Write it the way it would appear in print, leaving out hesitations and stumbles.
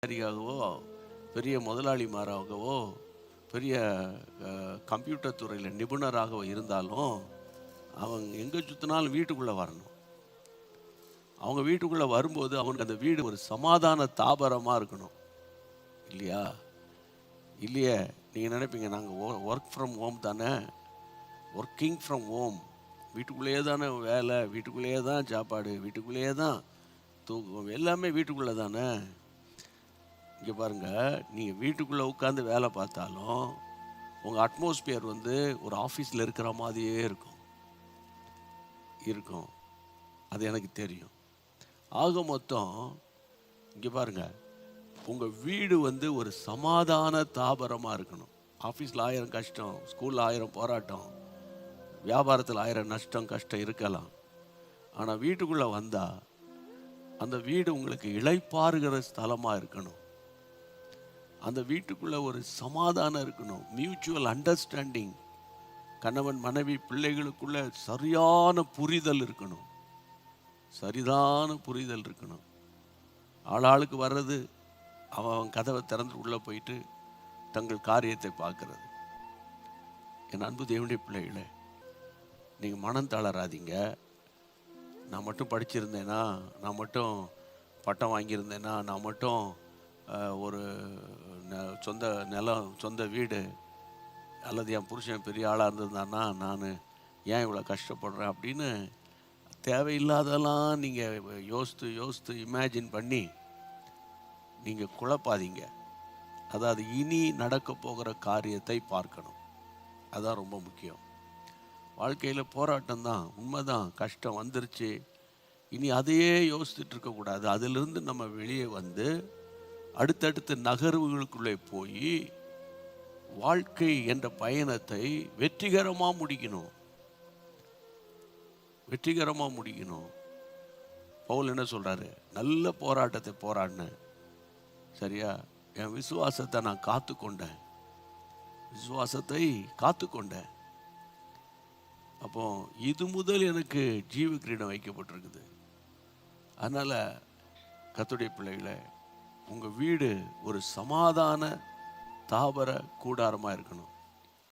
அதிகாரியாகவோ பெரிய முதலாளிமாராகவோ பெரிய கம்ப்யூட்டர் துறையில் நிபுணராகவோ இருந்தாலும் அவங்க எங்கே சுற்றினாலும் வீட்டுக்குள்ளே வரணும். அவங்க வீட்டுக்குள்ளே வரும்போது அவனுக்கு அந்த வீடு ஒரு சமாதான தாபரமாக இருக்கணும் இல்லையா? இல்லையே, நீங்கள் நினைப்பீங்க நாங்கள் ஒர்க் ஃப்ரம் ஹோம் தானே, ஒர்க்கிங் ஃப்ரம் ஹோம், வீட்டுக்குள்ளேயே தானே வேலை, வீட்டுக்குள்ளேயே தான் சாப்பாடு, வீட்டுக்குள்ளேயே தான் தூக்கம், எல்லாமே வீட்டுக்குள்ளே தானே. இங்கே பாருங்கள், நீங்கள் வீட்டுக்குள்ளே உட்காந்து வேலை பார்த்தாலும் உங்கள் அட்மாஸ்பியர் ஒரு ஆஃபீஸில் இருக்கிற மாதிரியே இருக்கும். அது எனக்கு தெரியும். ஆக மொத்தம் இங்கே பாருங்கள், உங்கள் வீடு ஒரு சமாதான தாபரமாக இருக்கணும். ஆஃபீஸில் 1000 கஷ்டம், ஸ்கூலில் 1000 போராட்டம், வியாபாரத்தில் 1000 நஷ்டம் கஷ்டம் இருக்கலாம். ஆனால் வீட்டுக்குள்ளே வந்தால் அந்த வீடு உங்களுக்கு இளைப்பாறுகிற ஸ்தலமாக இருக்கணும். அந்த வீட்டுக்குள்ளே ஒரு சமாதானம் இருக்கணும், மியூச்சுவல் அண்டர்ஸ்டாண்டிங், கணவன் மனைவி பிள்ளைகளுக்குள்ள சரியான புரிதல் இருக்கணும். ஆளாளுக்கு வர்றது, அவன் கதவை திறந்து உள்ளே போயிட்டு தங்கள் காரியத்தை பார்க்கறது. என் அன்பு தேவனுடைய பிள்ளைகளே, நீங்கள் மனம் தளராதீங்க. நான் மட்டும் படிச்சிருந்தேனா, நான் மட்டும் பட்டம் வாங்கியிருந்தேனா, நான் மட்டும் ஒரு சொந்த நிலம், சொந்த வீடு, அல்லது என் புருஷன் பெரிய ஆளாக இருந்திருந்தான்னா நான் ஏன் இவ்வளோ கஷ்டப்படுறேன் அப்படின்னு தேவையில்லாதெல்லாம் நீங்கள் யோசித்து இமேஜின் பண்ணி நீங்கள் குழப்பாதீங்க. அதாவது இனி நடக்க போகிற காரியத்தை பார்க்கணும். அதுதான் ரொம்ப முக்கியம். வாழ்க்கையில் போராட்டம் தான், உண்மைதான், கஷ்டம் வந்துருச்சு, இனி அதையே யோசிச்சுட்டு இருக்கக்கூடாது. அதிலிருந்து நம்ம வெளியே அடுத்தடுத்த நகர்வுகளுக்குள்ளே போய் வாழ்க்கை என்ற பயணத்தை வெற்றிகரமாக முடிக்கணும். பவுல் என்ன சொல்றாரு? நல்ல போராட்டத்தை போராடினேன், சரியா, என் விசுவாசத்தை நான் காத்துக்கொண்டேன். அப்போ இது முதல் எனக்கு ஜீவ கிரீடம் வைக்கப்பட்டிருக்குது. அதனால கர்த்தருடைய பிள்ளைகளை, உங்கள் வீடு ஒரு சமாதான தாபர கூடாரமாக இருக்கணும்.